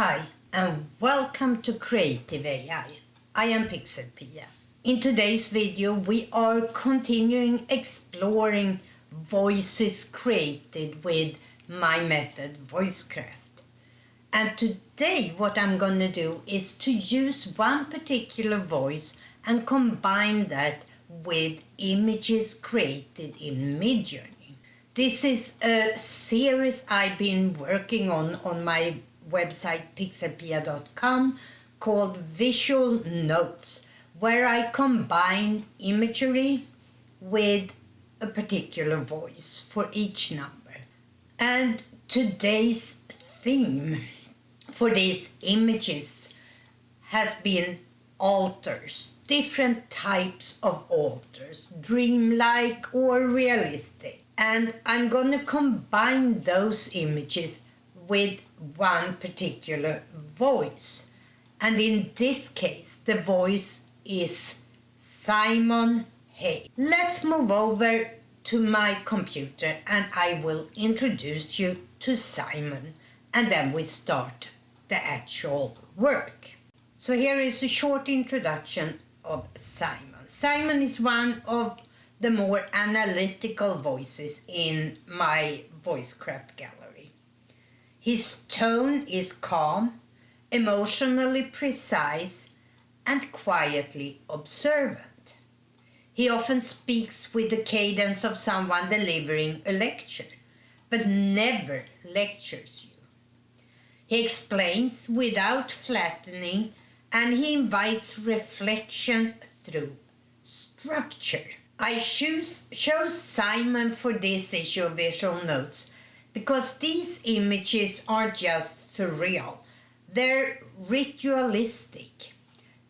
Hi, and welcome to Creative AI. I am PixelPia. In today's video, we are continuing exploring voices created with my method, Voicecraft. And today, what I'm going to do is to use one particular voice and combine that with images created in MidJourney. This is a series I've been working on my website PixelPia.com called Visual Notes, where I combine imagery with a particular voice for each number. And today's theme for these images has been alters, different types of alters, dreamlike or realistic. And I'm going to combine those images with one particular voice. And in this case, the voice is Simon Hale. Let's move over to my computer and I will introduce you to Simon, and then we start the actual work. So here is a short introduction of Simon. Simon is one of the more analytical voices in my Voicecraft gallery. His tone is calm, emotionally precise, and quietly observant. He often speaks with the cadence of someone delivering a lecture, but never lectures you. He explains without flattening, and he invites reflection through structure. I chose Simon for this issue of Visual Notes because these images aren't just surreal, they're ritualistic.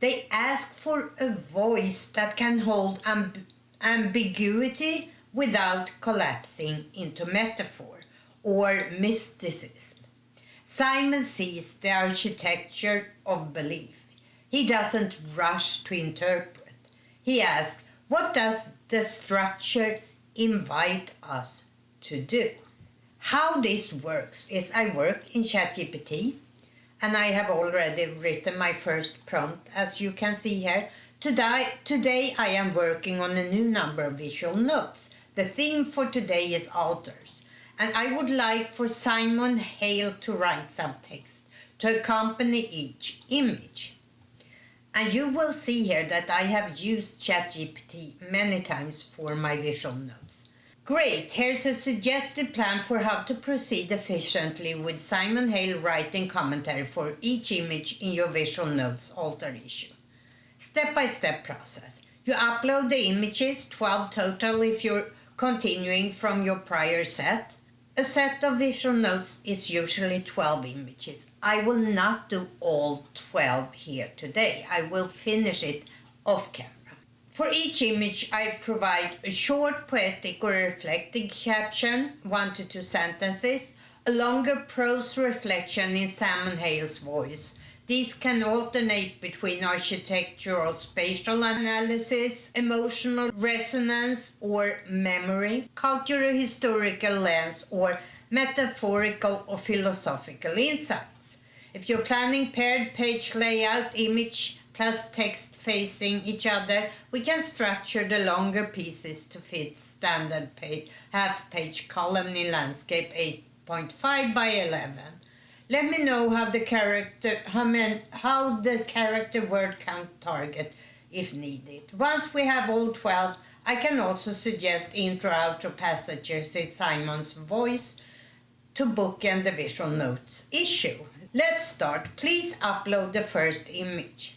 They ask for a voice that can hold ambiguity without collapsing into metaphor or mysticism. Simon sees the architecture of belief. He doesn't rush to interpret. He asks, what does the structure invite us to do? How this works is I work in ChatGPT, and I have already written my first prompt, as you can see here. Today I am working on a new number of visual notes. The theme for today is alters, and I would like for Simon Hale to write some text to accompany each image. And you will see here that I have used ChatGPT many times for my visual notes. Great, here's a suggested plan for how to proceed efficiently with Simon Hale writing commentary for each image in your visual notes alter issue. Step-by-step process. You upload the images, 12 total if you're continuing from your prior set. A set of visual notes is usually 12 images. I will not do all 12 here today. I will finish it off camera. For each image, I provide a short poetic or reflective caption, 1 to 2 sentences, a longer prose reflection in Simon Hale's voice. These can alternate between architectural spatial analysis, emotional resonance or memory, cultural historical lens, or metaphorical or philosophical insights. If you're planning paired page layout, image plus text facing each other, we can structure the longer pieces to fit standard half-page column in landscape 8.5 by 11. Let me know how the character word count target if needed. Once we have all 12, I can also suggest intro-outro passages in Simon's voice to bookend the visual notes issue. Let's start. Please upload the first image.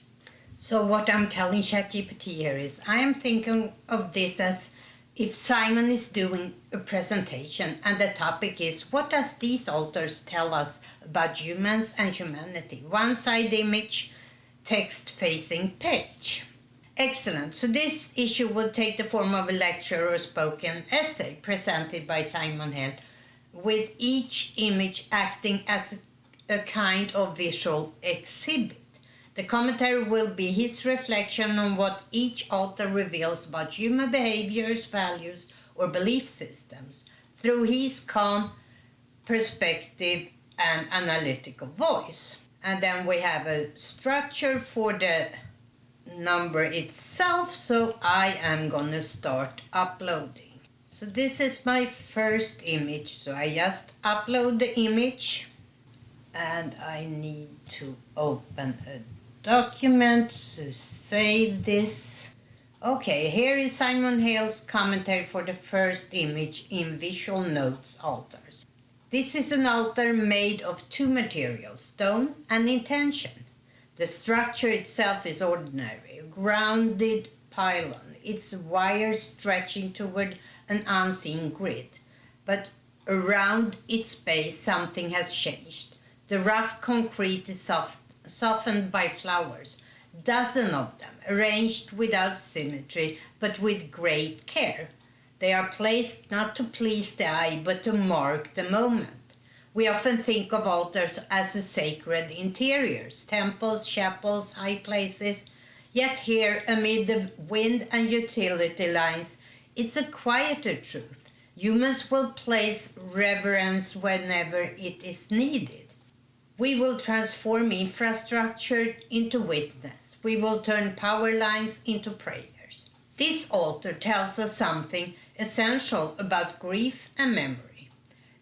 So what I'm telling ChatGPT here is I am thinking of this as if Simon is doing a presentation and the topic is what does these alters tell us about humans and humanity? One side image, text facing page. Excellent. So this issue will take the form of a lecture or spoken essay presented by Simon Hale, with each image acting as a kind of visual exhibit. The commentary will be his reflection on what each alter reveals about human behaviors, values, or belief systems through his calm perspective and analytical voice. And then we have a structure for the number itself, so I am gonna start uploading. So this is my first image, so I just upload the image, and I need to open a document to save this. Okay, here is Simon Hale's commentary for the first image in Visual Notes altars. This is an altar made of two materials, stone and intention. The structure itself is ordinary, a grounded pylon, its wires stretching toward an unseen grid. But around its base something has changed. The rough concrete is softened by flowers, dozens of them, arranged without symmetry but with great care. They are placed not to please the eye but to mark the moment. We often think of altars as a sacred interiors, temples, chapels, high places. Yet here, amid the wind and utility lines, it's a quieter truth. Humans will place reverence whenever it is needed. We will transform infrastructure into witness. We will turn power lines into prayers. This altar tells us something essential about grief and memory.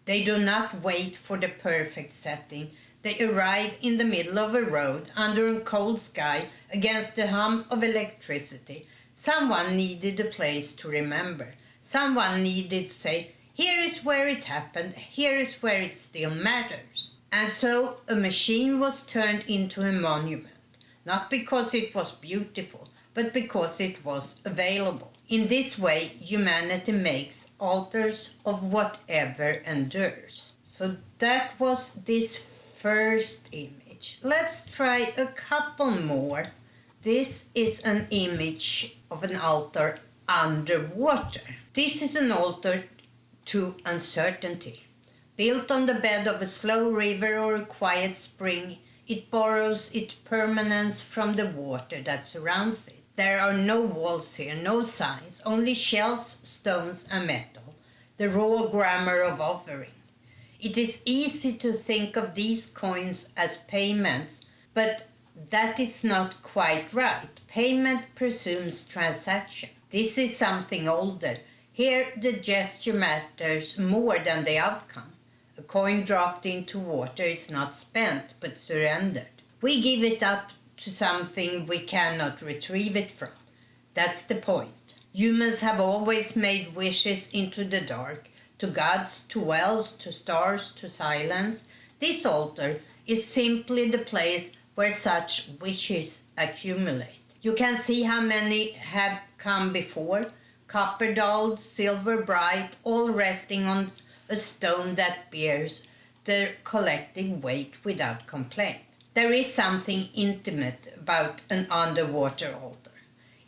They do not wait for the perfect setting. They arrive in the middle of a road, under a cold sky, against the hum of electricity. Someone needed a place to remember. Someone needed to say, here is where it happened, here is where it still matters. And so a machine was turned into a monument, not because it was beautiful, but because it was available. In this way, humanity makes altars of whatever endures. So that was this first image. Let's try a couple more. This is an image of an altar underwater. This is an altar to uncertainty. Built on the bed of a slow river or a quiet spring, it borrows its permanence from the water that surrounds it. There are no walls here, no signs, only shells, stones, and metal, the raw grammar of offering. It is easy to think of these coins as payments, but that is not quite right. Payment presumes transaction. This is something older. Here the gesture matters more than the outcome. A coin dropped into water is not spent, but surrendered. We give it up to something we cannot retrieve it from. That's the point. Humans have always made wishes into the dark, to gods, to wells, to stars, to silence. This altar is simply the place where such wishes accumulate. You can see how many have come before, copper-dulled, silver bright, all resting on a stone that bears the collective weight without complaint. There is something intimate about an underwater altar.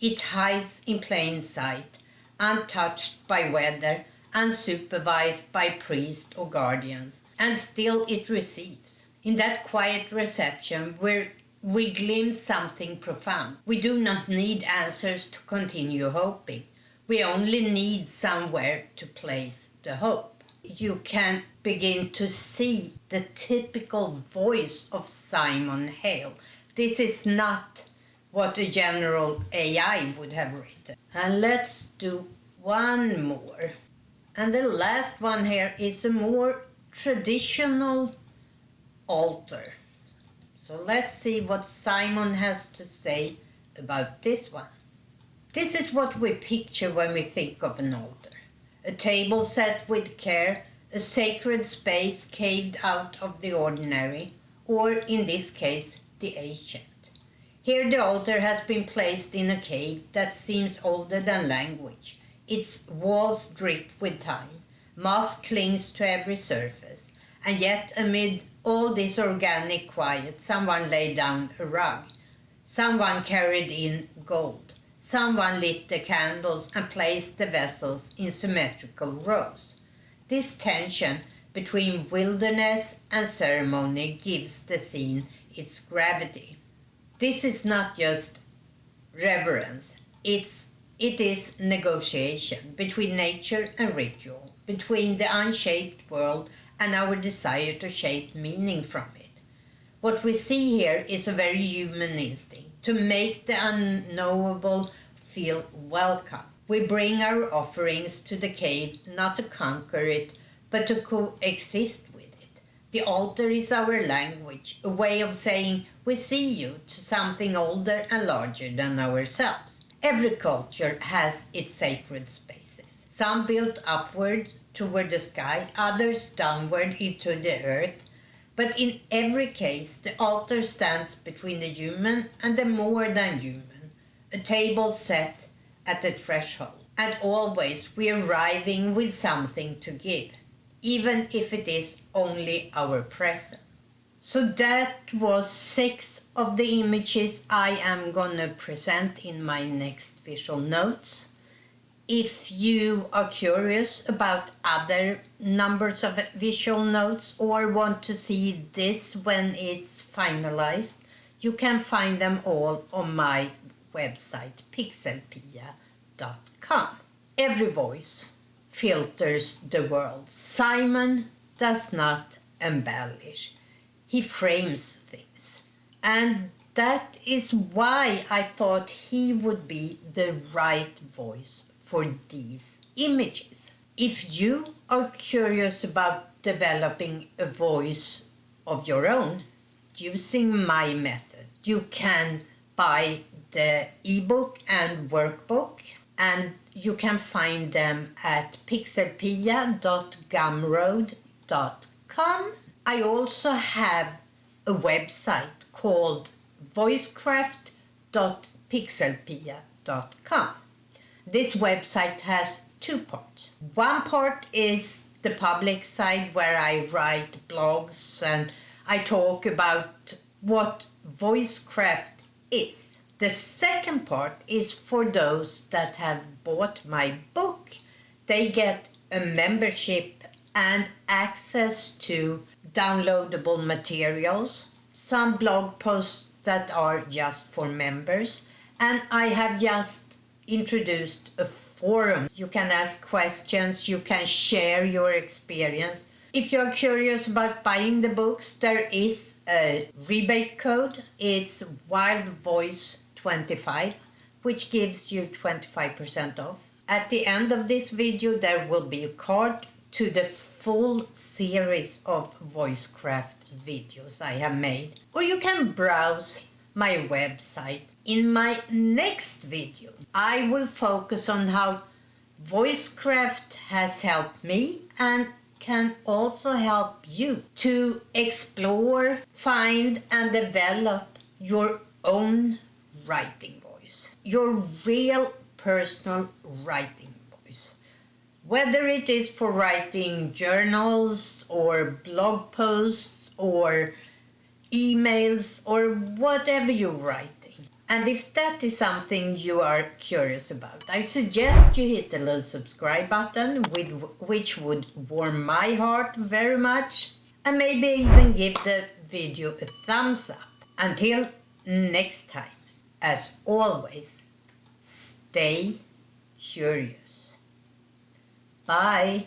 It hides in plain sight, untouched by weather, unsupervised by priest or guardians, and still it receives. In that quiet reception where we glimpse something profound. We do not need answers to continue hoping. We only need somewhere to place the hope. You can begin to see the typical voice of Simon Hale. This is not what a general AI would have written. And let's do one more. And the last one here is a more traditional altar. So let's see what Simon has to say about this one. This is what we picture when we think of an altar. A table set with care, a sacred space carved out of the ordinary, or in this case, the ancient. Here the altar has been placed in a cave that seems older than language. Its walls drip with time, moss clings to every surface, and yet amid all this organic quiet, someone laid down a rug. Someone carried in gold. Someone lit the candles and placed the vessels in symmetrical rows. This tension between wilderness and ceremony gives the scene its gravity. This is not just reverence, it is negotiation between nature and ritual, between the unshaped world and our desire to shape meaning from it. What we see here is a very human instinct to make the unknowable feel welcome. We bring our offerings to the cave not to conquer it, but to coexist with it. The altar is our language, a way of saying we see you, to something older and larger than ourselves. Every culture has its sacred spaces, some built upward toward the sky, others downward into the earth. But in every case, the altar stands between the human and the more than human, a table set at the threshold. And always we are arriving with something to give, even if it is only our presence. So that was 6 of the images I am gonna present in my next visual notes. If you are curious about other numbers of visual notes or want to see this when it's finalized, you can find them all on my website, PixelPia.com. Every voice filters the world. Simon does not embellish. He frames things. And that is why I thought he would be the right voice for these images. If you are curious about developing a voice of your own using my method, you can buy the ebook and workbook, and you can find them at pixelpia.gumroad.com. I also have a website called voicecraft.pixelpia.com. This website has 2 parts. One part is the public side where I write blogs and I talk about what Voicecraft is. The second part is for those that have bought my book. They get a membership and access to downloadable materials, some blog posts that are just for members, and I have just introduced a forum. You can ask questions, you can share your experience. If you're curious about buying the books, there is a rebate code. It's WildVoice25, which gives you 25% off. At the end of this video, there will be a card to the full series of Voicecraft videos I have made. Or you can browse my website. In my next video, I will focus on how Voicecraft has helped me and can also help you to explore, find and develop your own writing voice, your real personal writing voice. Whether it is for writing journals or blog posts or emails or whatever you're writing. And if that is something you are curious about, I suggest you hit the little subscribe button, which would warm my heart very much, and maybe even give the video a thumbs up. Until next time, as always, stay curious. Bye.